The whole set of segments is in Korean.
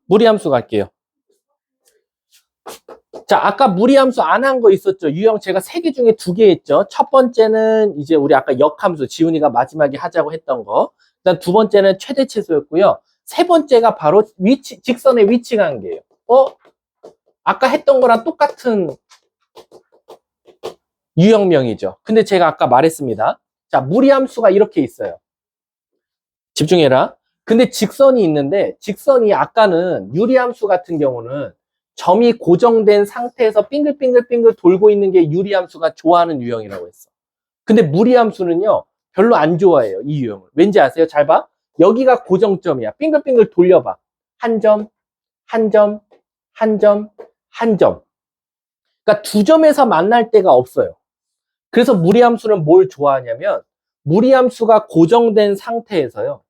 무리함수 갈게요. 자, 아까 무리함수 안 한 거 있었죠? 유형 제가 3개 중에 2개 했죠? 첫 번째는 이제 우리 아까 역함수, 지훈이가 마지막에 하자고 했던 거. 그다음 두 번째는 최대치수였고요. 세 번째가 바로 직선의 위치 관계예요. 아까 했던 거랑 똑같은 유형명이죠. 근데 제가 아까 말했습니다. 자, 무리함수가 이렇게 있어요. 집중해라. 근데 직선이 있는데, 직선이 아까는 유리함수 같은 경우는 점이 고정된 상태에서 빙글빙글빙글 돌고 있는 게 유리함수가 좋아하는 유형이라고 했어. 근데 무리함수는요, 별로 안 좋아해요, 이 유형을. 왠지 아세요? 잘 봐. 여기가 고정점이야. 빙글빙글 돌려봐. 한 점, 한 점, 한 점, 한 점. 그러니까 두 점에서 만날 데가 없어요. 그래서 무리함수는 뭘 좋아하냐면, 무리함수가 고정된 상태에서요,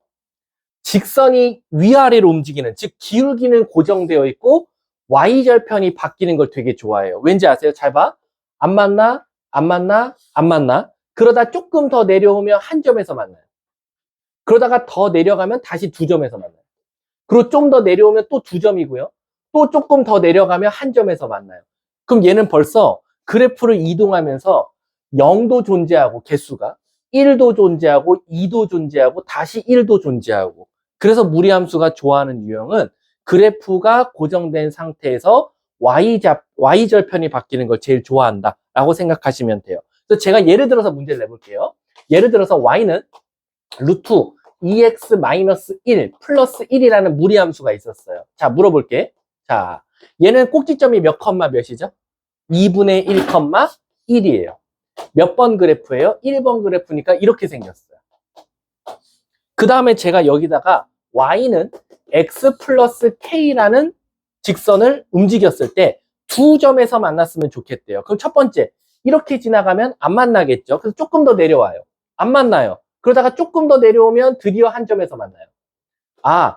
직선이 위아래로 움직이는, 즉 기울기는 고정되어 있고 Y절편이 바뀌는 걸 되게 좋아해요. 왠지 아세요? 잘 봐. 안 만나, 안 만나, 안 만나. 그러다 조금 더 내려오면 한 점에서 만나요. 그러다가 더 내려가면 다시 두 점에서 만나요. 그리고 좀 더 내려오면 또 두 점이고요. 또 조금 더 내려가면 한 점에서 만나요. 그럼 얘는 벌써 그래프를 이동하면서 0도 존재하고 개수가 1도 존재하고 2도 존재하고 다시 1도 존재하고, 그래서 무리함수가 좋아하는 유형은 그래프가 고정된 상태에서 Y절편이 바뀌는 걸 제일 좋아한다 라고 생각하시면 돼요. 그래서 제가 예를 들어서 문제를 내볼게요. 예를 들어서 Y는 루트 2x-1 플러스 1이라는 무리함수가 있었어요. 자, 물어볼게. 자, 얘는 꼭지점이 몇 컴마 몇이죠? 2분의 1 컴마 1이에요. 몇 번 그래프예요? 1번 그래프니까 이렇게 생겼어요. 그 다음에 제가 여기다가 y는 x 플러스 k라는 직선을 움직였을 때 두 점에서 만났으면 좋겠대요. 그럼 첫 번째, 이렇게 지나가면 안 만나겠죠. 그래서 조금 더 내려와요. 안 만나요. 그러다가 조금 더 내려오면 드디어 한 점에서 만나요.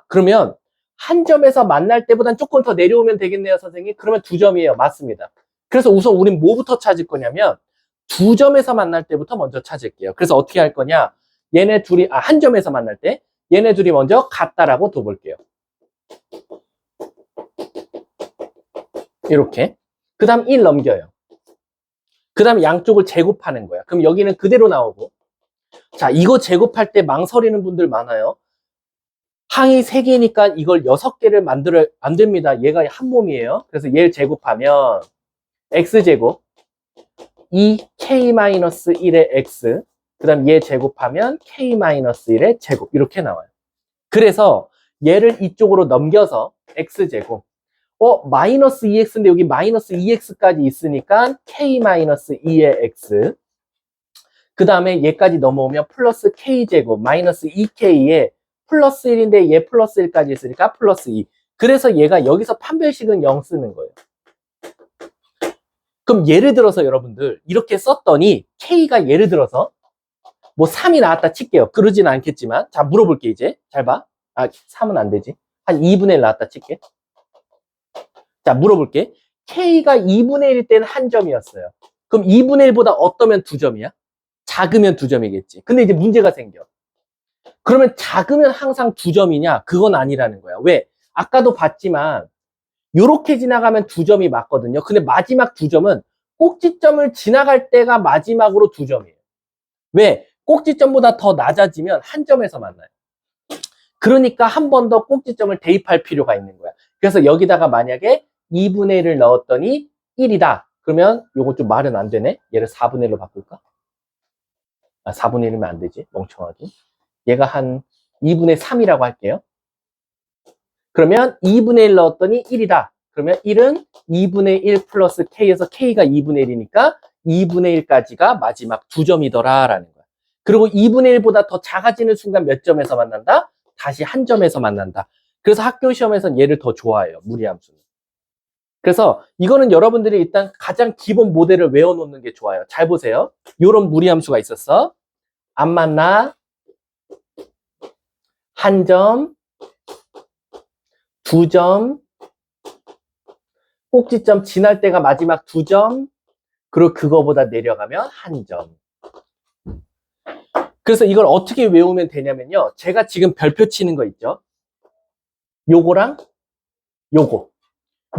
그러면 한 점에서 만날 때보단 조금 더 내려오면 되겠네요, 선생님. 그러면 두 점이에요. 맞습니다. 그래서 우선 우린 뭐부터 찾을 거냐면 두 점에서 만날 때부터 먼저 찾을게요. 그래서 어떻게 할 거냐? 얘네 둘이, 한 점에서 만날 때 얘네 둘이 먼저 같다라고 둬볼게요. 이렇게. 그 다음 1 넘겨요. 그 다음 양쪽을 제곱하는 거야. 그럼 여기는 그대로 나오고. 자, 이거 제곱할 때 망설이는 분들 많아요. 항이 3개니까 이걸 6개를 안 됩니다. 얘가 한 몸이에요. 그래서 얘를 제곱하면 x제곱 2k-1의 x, 그 다음 얘 제곱하면 k-1의 제곱, 이렇게 나와요. 그래서 얘를 이쪽으로 넘겨서 x제곱, 마이너스 2x인데 여기 마이너스 2x까지 있으니까 k-2의 x, 그 다음에 얘까지 넘어오면 플러스 k제곱 마이너스 2k에 플러스 1인데 얘 플러스 1까지 있으니까 플러스 2. 그래서 얘가 여기서 판별식은 0 쓰는 거예요. 그럼 예를 들어서 여러분들 이렇게 썼더니 k가 예를 들어서 뭐 3이 나왔다 칠게요. 그러진 않겠지만, 자, 물어볼게. 이제 잘 봐. 3은 안 되지. 한 2분의 1 나왔다 칠게. 자, 물어볼게. k가 2분의 1일 때는 한 점이었어요. 그럼 2분의 1보다 어떠면 두 점이야? 작으면 두 점이겠지. 근데 이제 문제가 생겨. 그러면 작으면 항상 두 점이냐? 그건 아니라는 거야. 왜? 아까도 봤지만 요렇게 지나가면 두 점이 맞거든요. 근데 마지막 두 점은 꼭지점을 지나갈 때가 마지막으로 두 점이에요. 왜? 꼭지점보다 더 낮아지면 한 점에서 만나요. 그러니까 한 번 더 꼭지점을 대입할 필요가 있는 거야. 그래서 여기다가 만약에 2분의 1을 넣었더니 1이다. 그러면 요거 좀 말은 안 되네. 얘를 4분의 1로 바꿀까? 4분의 1이면 안 되지. 멍청하게. 얘가 한 2분의 3이라고 할게요. 그러면 2분의 1 넣었더니 1이다. 그러면 1은 2분의 1 플러스 k에서 k가 2분의 1이니까 2분의 1까지가 마지막 두 점이더라라는 거야. 그리고 2분의 1보다 더 작아지는 순간 몇 점에서 만난다? 다시 한 점에서 만난다. 그래서 학교 시험에서는 얘를 더 좋아해요. 무리함수는. 그래서 이거는 여러분들이 일단 가장 기본 모델을 외워놓는 게 좋아요. 잘 보세요. 요런 무리함수가 있었어. 안 만나. 한 점. 두 점, 꼭지점 지날 때가 마지막 두 점, 그리고 그거보다 내려가면 한 점. 그래서 이걸 어떻게 외우면 되냐면요. 제가 지금 별표 치는 거 있죠? 요거랑 요거.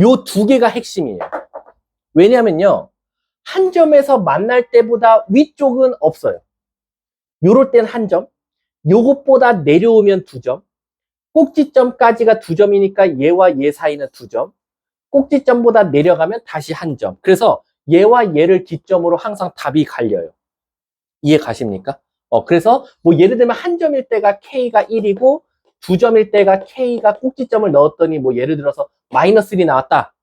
요 두 개가 핵심이에요. 왜냐면요. 한 점에서 만날 때보다 위쪽은 없어요. 요럴 땐 한 점. 요것보다 내려오면 두 점. 꼭지점까지가 두 점이니까 얘와 얘 사이는 두 점. 꼭지점보다 내려가면 다시 한 점. 그래서 얘와 얘를 기점으로 항상 답이 갈려요. 이해 가십니까? 그래서 뭐 예를 들면 한 점일 때가 K가 1이고 두 점일 때가 K가 꼭지점을 넣었더니 뭐 예를 들어서 마이너스 1이 나왔다.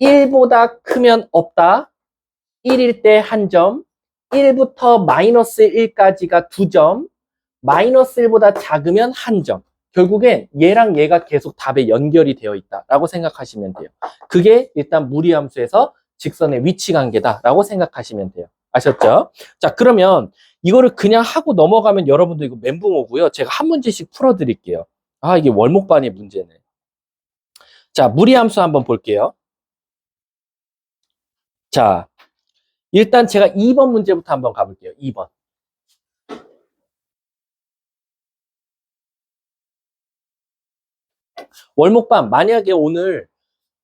1보다 크면 없다. 1일 때 한 점. 1부터 마이너스 1까지가 두 점. 마이너스 1보다 작으면 한 점. 결국엔 얘랑 얘가 계속 답에 연결이 되어 있다라고 생각하시면 돼요. 그게 일단 무리함수에서 직선의 위치 관계다라고 생각하시면 돼요. 아셨죠? 자, 그러면 이거를 그냥 하고 넘어가면 여러분들 이거 멘붕 오고요. 제가 한 문제씩 풀어드릴게요. 아, 이게 월목반의 문제네. 자, 무리함수 한번 볼게요. 자, 일단 제가 2번 문제부터 한번 가볼게요. 2번. 월목반 만약에 오늘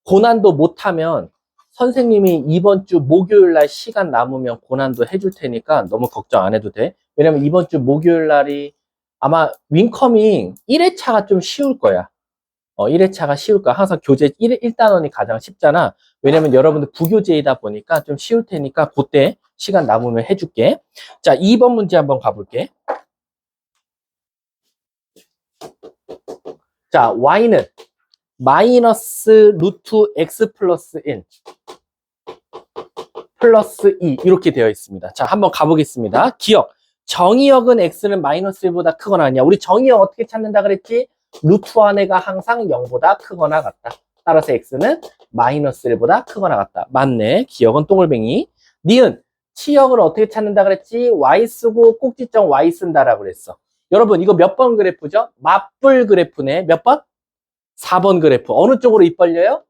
고난도 못하면 선생님이 이번 주 목요일 날 시간 남으면 고난도 해줄 테니까 너무 걱정 안 해도 돼. 왜냐면 이번 주 목요일 날이 아마 윙커밍 1회차가 좀 쉬울 거야. 1회차가 쉬울 거야. 항상 교재 1단원이 가장 쉽잖아. 왜냐면 여러분들 부교재이다 보니까 좀 쉬울 테니까 그때 시간 남으면 해줄게. 자, 2번 문제 한번 가볼게. 자, y는 마이너스 루트 x 플러스 1 플러스 2 이렇게 되어 있습니다. 자, 한번 가보겠습니다. 기억, 정의역은 x는 마이너스 1보다 크거나 아니야. 우리 정의역 어떻게 찾는다 그랬지? 루트 안에가 항상 0보다 크거나 같다. 따라서 x는 마이너스 1보다 크거나 같다. 맞네. 기억은 똥을뱅이. 니은, 치역을 어떻게 찾는다 그랬지? y 쓰고 꼭지점 y 쓴다라고 그랬어. 여러분 이거 몇 번 그래프죠? 맞불 그래프네. 몇 번? 4번 그래프. 어느 쪽으로 입 벌려요?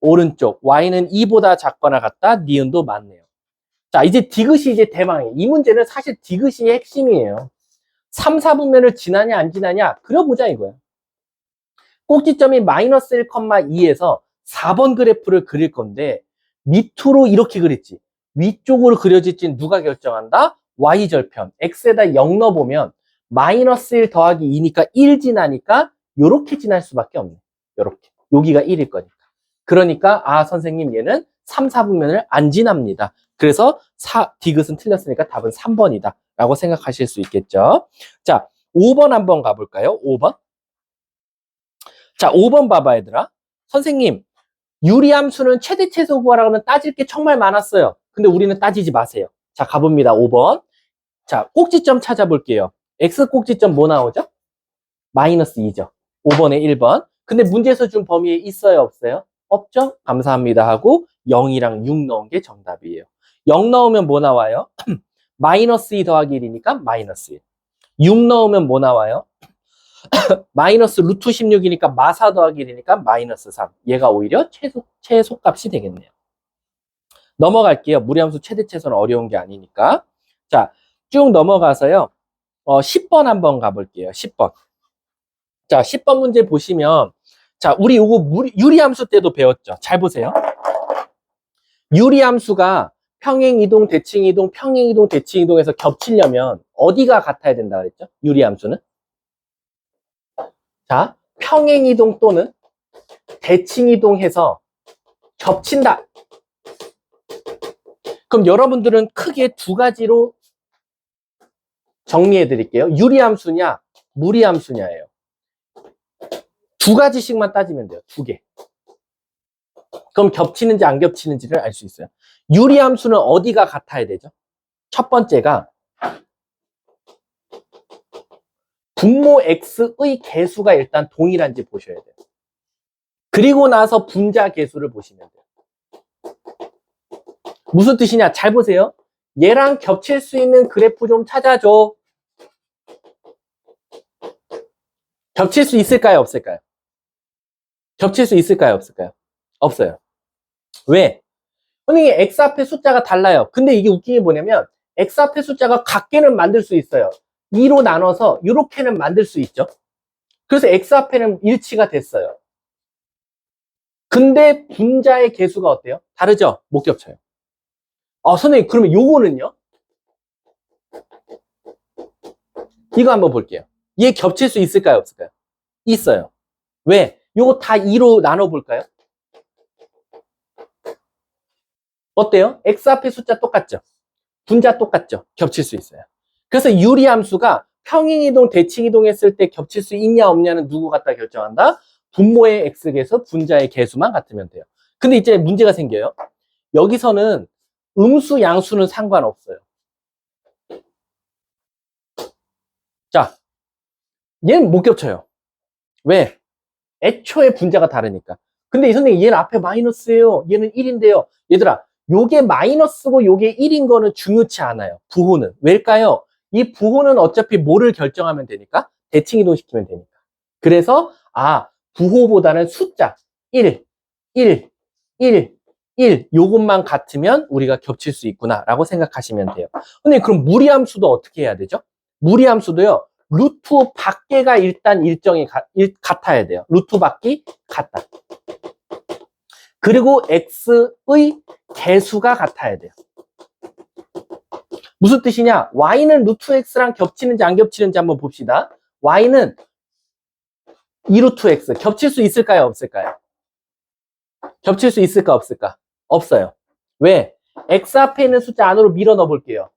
오른쪽. y는 2보다 작거나 같다. 니은도 맞네요. 자, 이제 디귿이 이제 대망이에요. 이 문제는 사실 디귿이 핵심이에요. 3, 4분면을 지나냐 안 지나냐 그려보자 이거야. 꼭지점이 마이너스 1,2에서 4번 그래프를 그릴 건데 밑으로 이렇게 그렸지. 위쪽으로 그려질지는 누가 결정한다? y절편. x에다 0 넣어보면 마이너스 1 더하기 2니까 1 지나니까 요렇게 지날 수밖에 없네. 요렇게. 여기가 1일 거니까. 그러니까 아 선생님 얘는 3, 4분면을 안 지납니다. 그래서 디귿은 틀렸으니까 답은 3번이다 라고 생각하실 수 있겠죠. 자, 5번 한번 가볼까요? 5번. 자, 5번 봐봐 얘들아. 선생님 유리함수는 최대 최소 구하라 그러면 따질 게 정말 많았어요. 근데 우리는 따지지 마세요. 자, 가봅니다. 5번. 자, 꼭지점 찾아볼게요. x 꼭지점 뭐 나오죠? 마이너스 2죠. 5번에 1번. 근데 문제에서 준 범위에 있어요? 없어요? 없죠? 감사합니다 하고 0이랑 6 넣은 게 정답이에요. 0 넣으면 뭐 나와요? 마이너스 2 더하기 1이니까 마이너스 1. 6 넣으면 뭐 나와요? 마이너스 루트 16이니까 마사 더하기 1이니까 마이너스 3. 얘가 오히려 최소값이 되겠네요. 넘어갈게요. 무리함수 최대 최소는 어려운 게 아니니까. 자, 쭉 넘어가서요. 10번 한번 가볼게요. 10번. 자, 10번 문제 보시면 자, 우리 요거 유리함수 때도 배웠죠. 잘 보세요. 유리함수가 평행이동, 대칭이동, 평행이동, 대칭이동에서 겹치려면 어디가 같아야 된다 그랬죠? 유리함수는. 자, 평행이동 또는 대칭이동해서 겹친다. 그럼 여러분들은 크게 두 가지로 정리해 드릴게요. 유리함수냐, 무리함수냐예요. 두 가지씩만 따지면 돼요. 두 개. 그럼 겹치는지 안 겹치는지를 알 수 있어요. 유리함수는 어디가 같아야 되죠? 첫 번째가 분모 x의 개수가 일단 동일한지 보셔야 돼요. 그리고 나서 분자 개수를 보시면 돼요. 무슨 뜻이냐? 잘 보세요. 얘랑 겹칠 수 있는 그래프 좀 찾아줘. 겹칠 수 있을까요? 없을까요? 겹칠 수 있을까요? 없을까요? 없어요. 왜? 선생님 x 앞에 숫자가 달라요. 근데 이게 웃긴 게 뭐냐면 x 앞에 숫자가 같게는 만들 수 있어요. 2로 나눠서 이렇게는 만들 수 있죠. 그래서 x 앞에는 일치가 됐어요. 근데 분자의 개수가 어때요? 다르죠? 못 겹쳐요. 선생님, 그러면 요거는요? 이거 한번 볼게요. 얘 겹칠 수 있을까요? 없을까요? 있어요. 왜? 요거 다 2로 나눠볼까요? 어때요? x 앞에 숫자 똑같죠? 분자 똑같죠? 겹칠 수 있어요. 그래서 유리함수가 평행이동, 대칭이동 했을 때 겹칠 수 있냐 없냐는 누구 갖다 결정한다? 분모의 x개수, 분자의 개수만 같으면 돼요. 근데 이제 문제가 생겨요. 여기서는 음수, 양수는 상관없어요. 자, 얘는 못 겹쳐요. 왜? 애초에 분자가 다르니까. 근데 이 선생님, 얘는 앞에 마이너스예요. 얘는 1인데요. 얘들아, 요게 마이너스고 요게 1인 거는 중요치 않아요. 부호는. 왜일까요? 이 부호는 어차피 뭐를 결정하면 되니까? 대칭 이동시키면 되니까. 그래서 부호보다는 숫자 1, 1, 1, 1 요것만 같으면 우리가 겹칠 수 있구나 라고 생각하시면 돼요. 근데 그럼 무리함수도 어떻게 해야 되죠? 무리함수도요. 루트 밖에가 일단 일정이 같아야 돼요. 루트 밖이 같다. 그리고 x의 개수가 같아야 돼요. 무슨 뜻이냐? y는 루트 x랑 겹치는지 안 겹치는지 한번 봅시다. y는 2루트 x 겹칠 수 있을까요? 없을까요? 겹칠 수 있을까? 없을까? 없어요. 왜? x 앞에 있는 숫자 안으로 밀어 넣어 볼게요.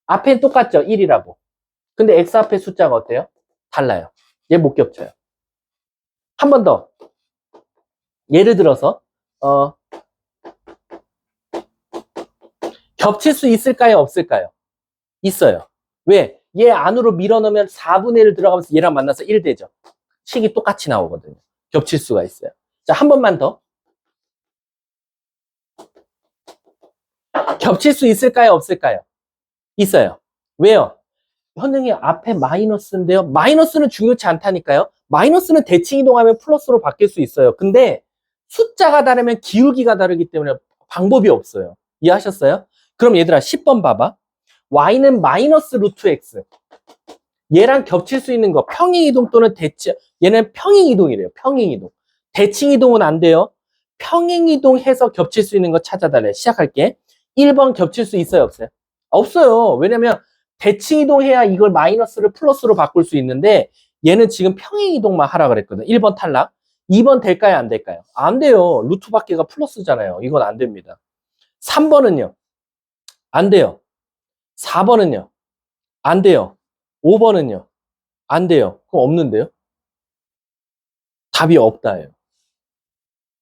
앞엔 똑같죠? 1이라고. 근데 x 앞에 숫자가 어때요? 달라요. 얘 못 겹쳐요. 한 번 더. 예를 들어서 겹칠 수 있을까요? 없을까요? 있어요. 왜? 얘 안으로 밀어넣으면 4분의 1 들어가면서 얘랑 만나서 1 되죠. 식이 똑같이 나오거든요. 겹칠 수가 있어요. 자, 한 번만 더. 겹칠 수 있을까요? 없을까요? 있어요. 왜요? 선생님 앞에 마이너스인데요. 마이너스는 중요치 않다니까요. 마이너스는 대칭 이동하면 플러스로 바뀔 수 있어요. 근데 숫자가 다르면 기울기가 다르기 때문에 방법이 없어요. 이해하셨어요? 그럼 얘들아 10번 봐봐. y는 마이너스 루트 x. 얘랑 겹칠 수 있는 거 평행 이동 또는 대칭. 얘는 평행 이동이래요. 평행 이동. 대칭 이동은 안 돼요. 평행 이동해서 겹칠 수 있는 거 찾아달래. 시작할게. 1번 겹칠 수 있어요? 없어요? 없어요. 왜냐면 대칭 이동해야 이걸 마이너스를 플러스로 바꿀 수 있는데 얘는 지금 평행 이동만 하라 그랬거든. 1번 탈락. 2번 될까요? 안 될까요? 안 돼요. 루트 밖에가 플러스잖아요. 이건 안 됩니다. 3번은요? 안 돼요. 4번은요? 안 돼요. 5번은요? 안 돼요. 그럼 없는데요? 답이 없다예요.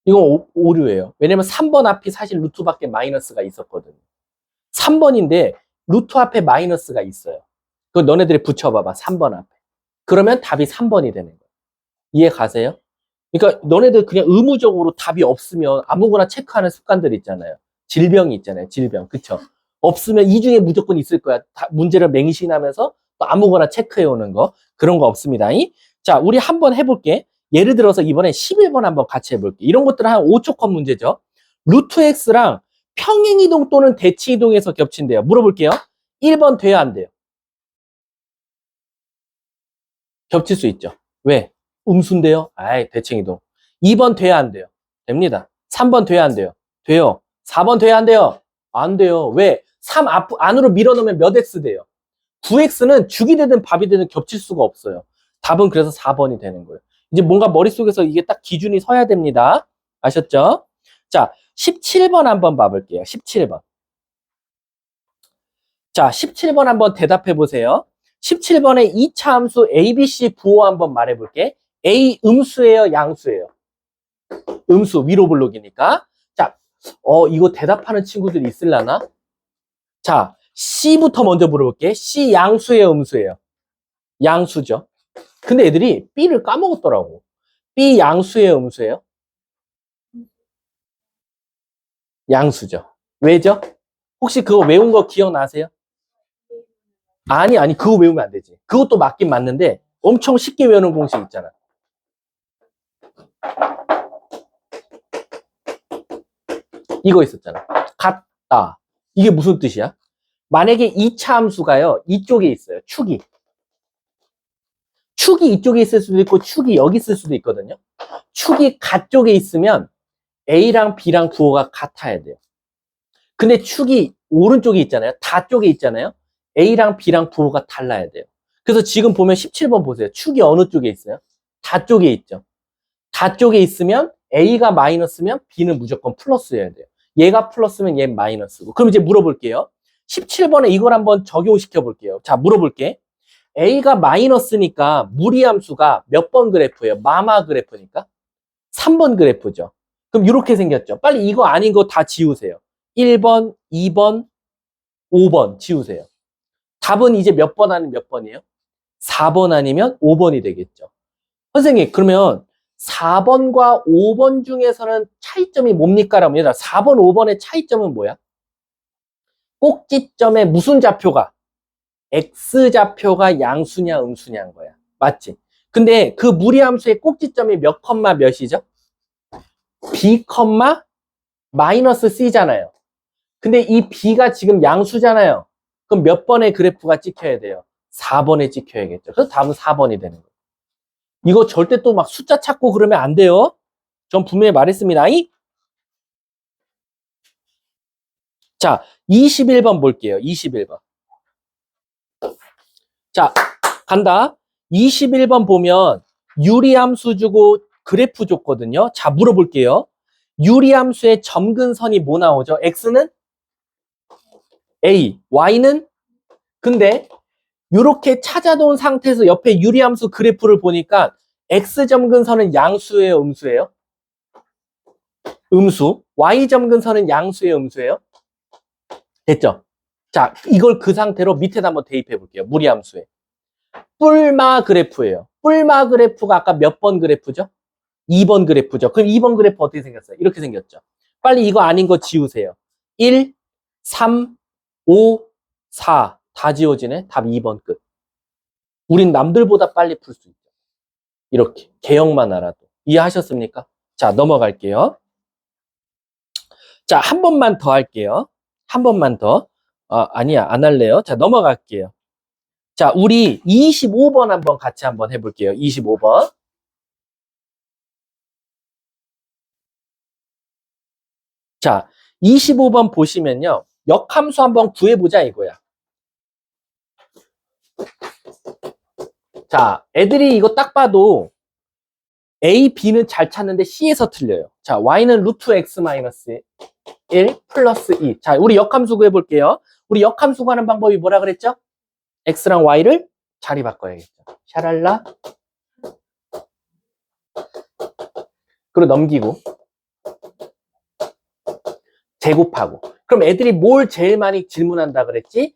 이건 오류예요. 왜냐면 3번 앞이 사실 루트 밖에 마이너스가 있었거든요. 3번인데 루트 앞에 마이너스가 있어요. 그거 너네들이 붙여봐봐. 3번 앞에. 그러면 답이 3번이 되는 거예요. 이해 가세요? 그러니까 너네들 그냥 의무적으로 답이 없으면 아무거나 체크하는 습관들 있잖아요. 질병이 있잖아요. 질병. 그쵸? 없으면 이 중에 무조건 있을 거야. 문제를 맹신하면서 또 아무거나 체크해 오는 거. 그런 거 없습니다. 자, 우리 한번 해볼게. 예를 들어서 이번에 11번 한번 같이 해볼게. 이런 것들은 한 5초 컷 문제죠. 루트 x랑 평행이동 또는 대칭이동에서 겹친대요. 물어볼게요. 1번 돼요? 안 돼요? 겹칠 수 있죠. 왜? 음수인데요? 아이, 대칭이동. 2번 돼야 안 돼요? 됩니다. 3번 돼야 안 돼요? 돼요. 4번 돼야 안 돼요? 안 돼요. 왜? 3 안으로 밀어넣으면 몇 x 돼요? 9x는 죽이 되든 밥이 되든 겹칠 수가 없어요. 답은 그래서 4번이 되는 거예요. 이제 뭔가 머릿속에서 이게 딱 기준이 서야 됩니다. 아셨죠? 자, 17번 한번 봐볼게요. 17번. 자, 17번 한번 대답해 보세요. 17번에 2차 함수 ABC 부호 한번 말해볼게. A 음수예요, 양수예요? 음수, 위로 블록이니까. 자, 이거 대답하는 친구들이 있을라나? 자, C부터 먼저 물어볼게. C 양수예요, 음수예요? 양수죠. 근데 애들이 B를 까먹었더라고. B 양수예요, 음수예요? 양수죠. 왜죠? 혹시 그거 외운 거 기억나세요? 아니, 그거 외우면 안 되지. 그것도 맞긴 맞는데 엄청 쉽게 외우는 공식 있잖아. 이거 있었잖아. 같다. 이게 무슨 뜻이야? 만약에 2차 함수가요, 이쪽에 있어요. 축이. 축이 이쪽에 있을 수도 있고 축이 여기 있을 수도 있거든요. 축이 가쪽에 있으면 A랑 B랑 부호가 같아야 돼요. 근데 축이 오른쪽에 있잖아요. 다 쪽에 있잖아요. A랑 B랑 부호가 달라야 돼요. 그래서 지금 보면 17번 보세요. 축이 어느 쪽에 있어요? 다 쪽에 있죠. 다 쪽에 있으면 A가 마이너스면 B는 무조건 플러스여야 돼요. 얘가 플러스면 얘는 마이너스고. 그럼 이제 물어볼게요. 17번에 이걸 한번 적용시켜 볼게요. 자, 물어볼게. A가 마이너스니까 무리함수가 몇 번 그래프예요? 마마 그래프니까? 3번 그래프죠. 그럼 이렇게 생겼죠. 빨리 이거 아닌 거 다 지우세요. 1번, 2번, 5번 지우세요. 답은 이제 몇 번 아니면 몇 번이에요? 4번 아니면 5번이 되겠죠. 선생님, 그러면 4번과 5번 중에서는 차이점이 뭡니까? 라면 4번, 5번의 차이점은 뭐야? 꼭지점에 무슨 좌표가? X좌표가 양수냐, 음수냐인 거야. 맞지? 근데 그 무리함수의 꼭지점이 몇 컴마 몇이죠? B 컴마 마이너스 C잖아요. 근데 이 B가 지금 양수잖아요. 그럼 몇 번의 그래프가 찍혀야 돼요? 4번에 찍혀야겠죠. 그래서 답은 4번이 되는 거예요. 이거 절대 또 막 숫자 찾고 그러면 안 돼요. 전 분명히 말했습니다. 자, 21번 볼게요. 21번. 자, 간다. 21번 보면 유리함수 주고 그래프 줬거든요. 자, 물어볼게요. 유리함수의 점근선이 뭐 나오죠? X는 A, Y는? 근데 이렇게 찾아놓은 상태에서 옆에 유리함수 그래프를 보니까 X점근선은 양수예요, 음수예요? 음수. Y점근선은 양수예요, 음수예요? 됐죠? 자, 이걸 그 상태로 밑에다 한번 대입해 볼게요. 무리함수에. 뿔마 그래프예요. 뿔마 그래프가 아까 몇 번 그래프죠? 2번 그래프죠. 그럼 2번 그래프 어떻게 생겼어요? 이렇게 생겼죠. 빨리 이거 아닌 거 지우세요. 1, 3, 5, 4. 다 지워지네. 답 2번 끝. 우린 남들보다 빨리 풀 수 있죠. 이렇게. 개형만 알아도. 이해하셨습니까? 자, 넘어갈게요. 자, 한 번만 더 할게요. 한 번만 더. 아니야, 안 할래요. 자, 넘어갈게요. 자, 우리 25번 한번 같이 한번 해볼게요. 25번. 자, 25번 보시면요. 역함수 한번 구해보자 이거야. 자, 애들이 이거 딱 봐도 A, B는 잘 찾는데 C에서 틀려요. 자, Y는 루트 X 마이너스 1 플러스 2. 자, 우리 역함수 구해볼게요. 우리 역함수 구하는 방법이 뭐라 그랬죠? X랑 Y를 자리 바꿔야겠죠. 샤랄라. 그리고 넘기고. 제곱하고. 그럼 애들이 뭘 제일 많이 질문한다 그랬지?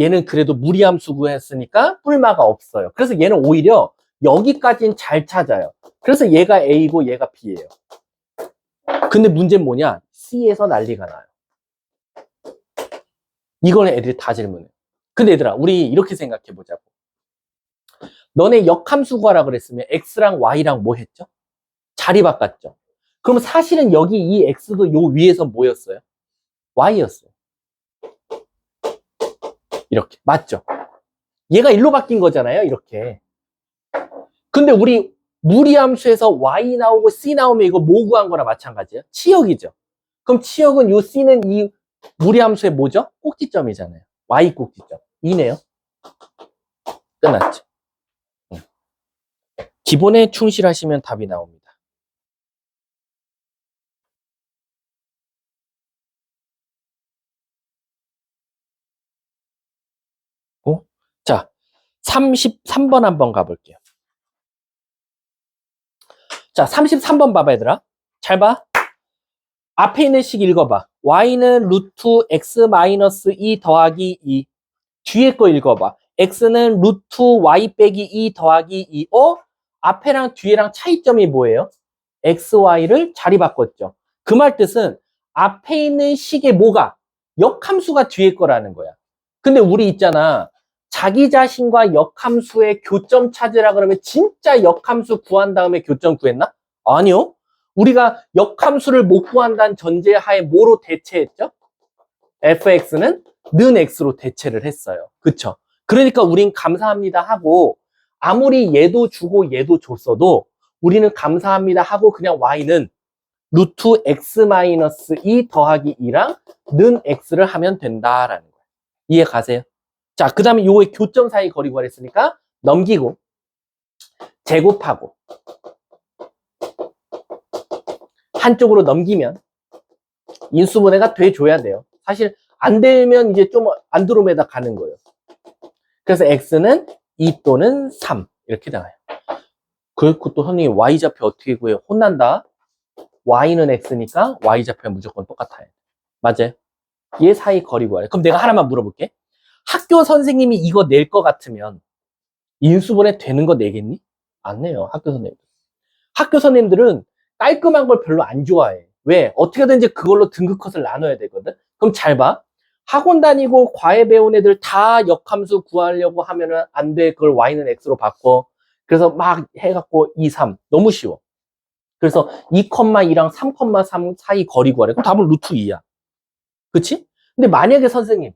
얘는 그래도 무리함수 구했으니까 뿔마가 없어요. 그래서 얘는 오히려 여기까지는 잘 찾아요. 그래서 얘가 A고 얘가 B예요. 근데 문제는 뭐냐? C에서 난리가 나요. 이거는 애들이 다 질문해요. 근데 얘들아, 우리 이렇게 생각해 보자고. 너네 역함수 구하라 그랬으면 X랑 Y랑 뭐 했죠? 자리 바꿨죠. 그럼 사실은 여기 이 X도 요 위에서 뭐였어요? Y였어요. 이렇게. 맞죠? 얘가 일로 바뀐 거잖아요. 이렇게. 근데 우리 무리함수에서 Y 나오고 C 나오면 이거 뭐 구한 거나 마찬가지예요? 치역이죠. 그럼 치역은 요 C는 이 무리함수의 뭐죠? 꼭지점이잖아요. Y 꼭지점. 이네요. 끝났죠. 기본에 충실하시면 답이 나옵니다. 자, 33번 한번 가볼게요. 자, 33번 봐봐, 얘들아. 잘 봐. 앞에 있는 식 읽어봐. Y는 루트 X 마이너스 2 더하기 2. 뒤에 거 읽어봐. X는 루트 Y 빼기 2 더하기 2. 앞에랑 뒤에랑 차이점이 뭐예요? X, Y를 자리 바꿨죠. 그 말 뜻은 앞에 있는 식의 뭐가? 역함수가 뒤에 거라는 거야. 근데 우리 있잖아. 자기 자신과 역함수의 교점 찾으라 그러면 진짜 역함수 구한 다음에 교점 구했나? 아니요. 우리가 역함수를 못 구한다는 전제하에 뭐로 대체했죠? fx는 는 x로 대체를 했어요. 그쵸? 그러니까 우린 감사합니다 하고 아무리 얘도 주고 얘도 줬어도 우리는 감사합니다 하고 그냥 y는 루트 x-2 더하기 2랑 는 x를 하면 된다라는 거예요. 이해 가세요? 자, 그 다음에 요거의 교점 사이 거리 구하랬으니까 넘기고 제곱하고 한쪽으로 넘기면 인수분해가 돼줘야 돼요. 사실 안 되면 이제 좀 안드로메다 가는 거예요. 그래서 x는 2 또는 3 이렇게 나와요. 그리고 또 선생님 y좌표 어떻게 구해요? 혼난다. y는 x니까 y좌표는 무조건 똑같아요. 맞아요? 얘 사이 거리 구하래. 그럼 내가 하나만 물어볼게. 학교 선생님이 이거 낼 것 같으면 인수분해 되는 거 내겠니? 안 내요. 학교 선생님들. 학교 선생님들은 깔끔한 걸 별로 안 좋아해. 왜? 어떻게든지 그걸로 등급 컷을 나눠야 되거든. 그럼 잘 봐. 학원 다니고 과외 배운 애들 다 역함수 구하려고 하면은 안 돼. 그걸 y는 x로 바꿔. 그래서 막 해갖고 2, 3. 너무 쉬워. 그래서 2,2랑 3,3 사이 거리 구하래. 그럼 답은 루트 2야. 그치? 근데 만약에 선생님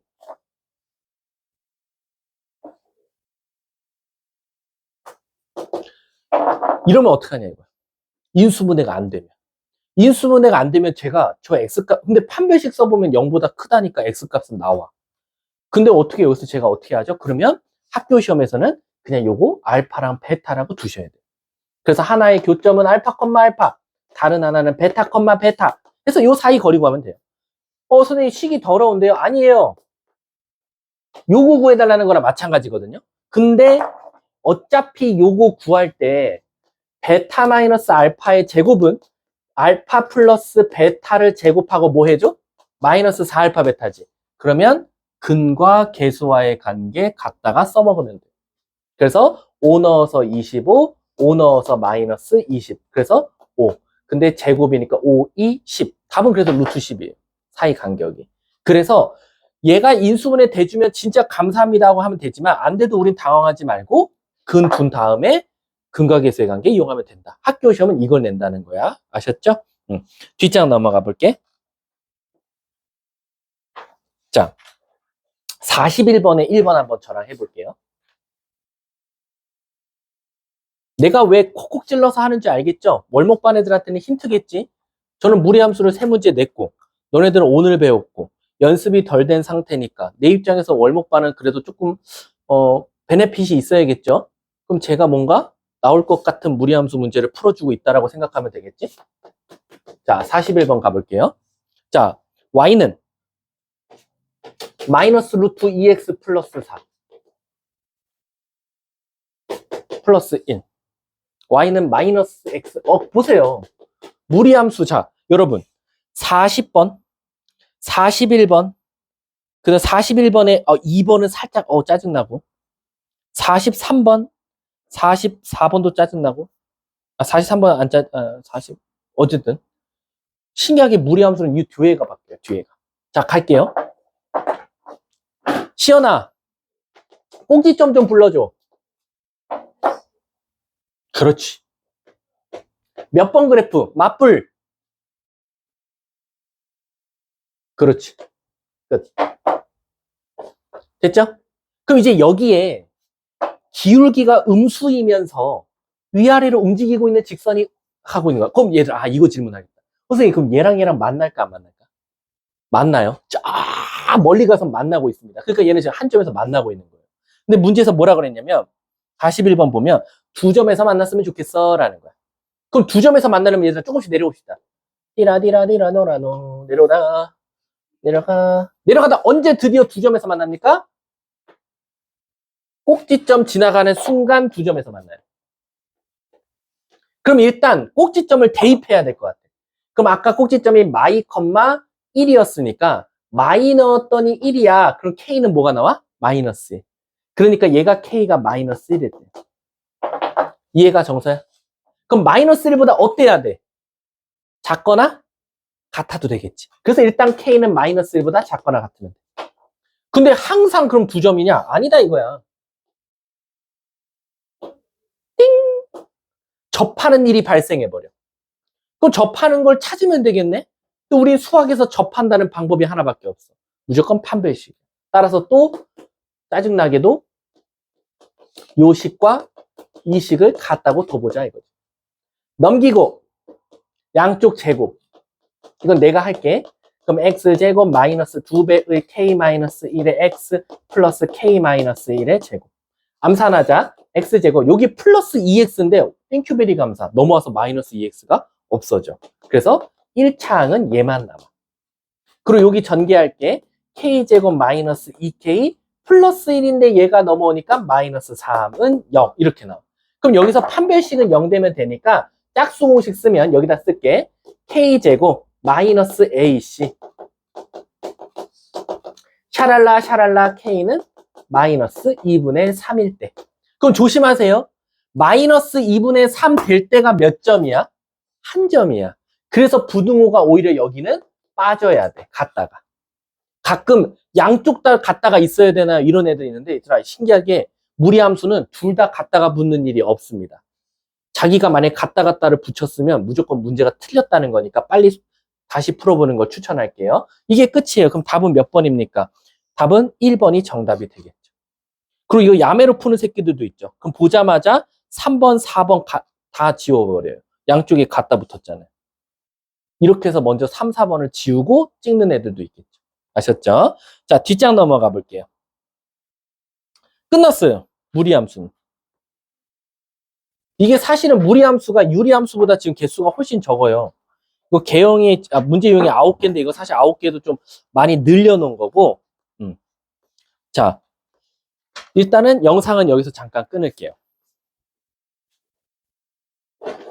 이러면 어떡하냐 이거야. 인수분해가 안 되면. 인수분해가 안 되면 제가 저 x값 근데 판별식 써보면 0보다 크다니까 x값은 나와. 근데 어떻게 여기서 제가 어떻게 하죠? 그러면 학교 시험에서는 그냥 요거 알파랑 베타라고 두셔야 돼요. 그래서 하나의 교점은 알파, 알파, 다른 하나는 베타, 베타. 그래서 요 사이 거리 구하면 돼요. 선생님 식이 더러운데요? 아니에요. 요거 구해달라는 거랑 마찬가지거든요. 근데 어차피 요거 구할 때 베타 마이너스 알파의 제곱은 알파 플러스 베타를 제곱하고 뭐 해줘? 마이너스 4알파 베타지. 그러면 근과 계수와의 관계 갖다가 써먹으면 돼. 그래서 5 넣어서 25, 5 넣어서 마이너스 20. 그래서 5. 근데 제곱이니까 5, 2, 10. 답은 그래서 루트 10이에요. 사이 간격이. 그래서 얘가 인수분해 돼주면 진짜 감사합니다 하고 하면 되지만 안 돼도 우린 당황하지 말고 근 둔 다음에 근과 계수의 관계 이용하면 된다. 학교 시험은 이걸 낸다는 거야. 아셨죠? 뒷장 넘어가 볼게. 자, 41번에 1번 한번 저랑 해볼게요. 내가 왜 콕콕 찔러서 하는지 알겠죠? 월목반 애들한테는 힌트겠지? 저는 무리함수를 3문제 냈고 너네들은 오늘 배웠고 연습이 덜 된 상태니까 내 입장에서 월목반은 그래도 조금 베네핏이 있어야겠죠? 그럼 제가 뭔가 나올 것 같은 무리함수 문제를 풀어주고 있다라고 생각하면 되겠지? 자, 41번 가볼게요. 자, y는 마이너스 루트 2x 플러스 4 플러스 1 y는 마이너스 x 보세요. 무리함수. 자, 여러분 40번 41번 그 다음 41번에 2번은 살짝 짜증나고 43번 44번도 짜증나고 43번 안 40 어쨌든 신기하게 무리함수는 이 뒤에가 바뀌어요. 뒤에가. 자, 갈게요. 시연아 꼭지점 좀 불러줘. 그렇지. 몇 번 그래프? 맞불. 그렇지. 끝. 됐죠? 그럼 이제 여기에 기울기가 음수이면서 위아래로 움직이고 있는 직선이 하고 있는 거야. 그럼 얘들 이거 질문하겠다. 선생님 그럼 얘랑 만날까 안 만날까? 만나요. 쫙 멀리 가서 만나고 있습니다. 그러니까 얘는 지금 한 점에서 만나고 있는 거예요. 근데 문제에서 뭐라 그랬냐면 41번 보면 두 점에서 만났으면 좋겠어 라는 거야. 그럼 두 점에서 만나려면 얘들아 조금씩 내려옵시다. 디라디라디라 노라노 내려가다 언제 드디어 두 점에서 만납니까? 꼭지점 지나가는 순간 두 점에서 만나요. 그럼 일단 꼭지점을 대입해야 될 것 같아. 그럼 아까 꼭지점이 마이 컴마 1이었으니까 마이 넣었더니 1이야. 그럼 K는 뭐가 나와? 마이너스 1. 그러니까 얘가 K가 마이너스 1일 때. 이해가 정서야? 그럼 마이너스 1보다 어때야 돼? 작거나 같아도 되겠지. 그래서 일단 K는 마이너스 1보다 작거나 같으면 돼. 근데 항상 그럼 두 점이냐? 아니다 이거야. 띵! 접하는 일이 발생해버려. 그럼 접하는 걸 찾으면 되겠네? 또 우리 수학에서 접한다는 방법이 하나밖에 없어. 무조건 판별식. 따라서 또 짜증나게도 요 식과 이 식을 같다고 둬보자 이거지. 넘기고 양쪽 제곱. 이건 내가 할게. 그럼 x제곱 마이너스 2배의 k-1의 x 플러스 k-1의 제곱. 암산하자. x제곱. 여기 플러스 2x인데 땡큐베리 감사. 넘어와서 마이너스 2x가 없어져. 그래서 1차항은 얘만 남아. 그리고 여기 전개할게. k제곱 마이너스 2k 플러스 1인데 얘가 넘어오니까 마이너스 3은 0. 이렇게 나와. 그럼 여기서 판별식은 0 되면 되니까 짝수 공식 쓰면 여기다 쓸게. k제곱 마이너스 ac 샤랄라 샤랄라 k는 마이너스 2분의 3일 때. 그럼 조심하세요. 마이너스 2분의 3 될 때가 몇 점이야? 한 점이야. 그래서 부등호가 오히려 여기는 빠져야 돼. 갔다가. 가끔 양쪽 다 갔다가 있어야 되나 이런 애들이 있는데 얘들아 신기하게 무리함수는 둘 다 갔다가 붙는 일이 없습니다. 자기가 만약에 갔다를 붙였으면 무조건 문제가 틀렸다는 거니까 빨리 다시 풀어보는 걸 추천할게요. 이게 끝이에요. 그럼 답은 몇 번입니까? 답은 1번이 정답이 되겠죠. 그리고 이거 야매로 푸는 새끼들도 있죠. 그럼 보자마자 3번, 4번 다 지워버려요. 양쪽에 갖다 붙었잖아요. 이렇게 해서 먼저 3, 4번을 지우고 찍는 애들도 있겠죠. 아셨죠? 자, 뒷장 넘어가 볼게요. 끝났어요. 무리함수는. 이게 사실은 무리함수가 유리함수보다 지금 개수가 훨씬 적어요. 이거 문제 유형이 9개인데 이거 사실 9개도 좀 많이 늘려놓은 거고. 자, 일단은 영상은 여기서 잠깐 끊을게요.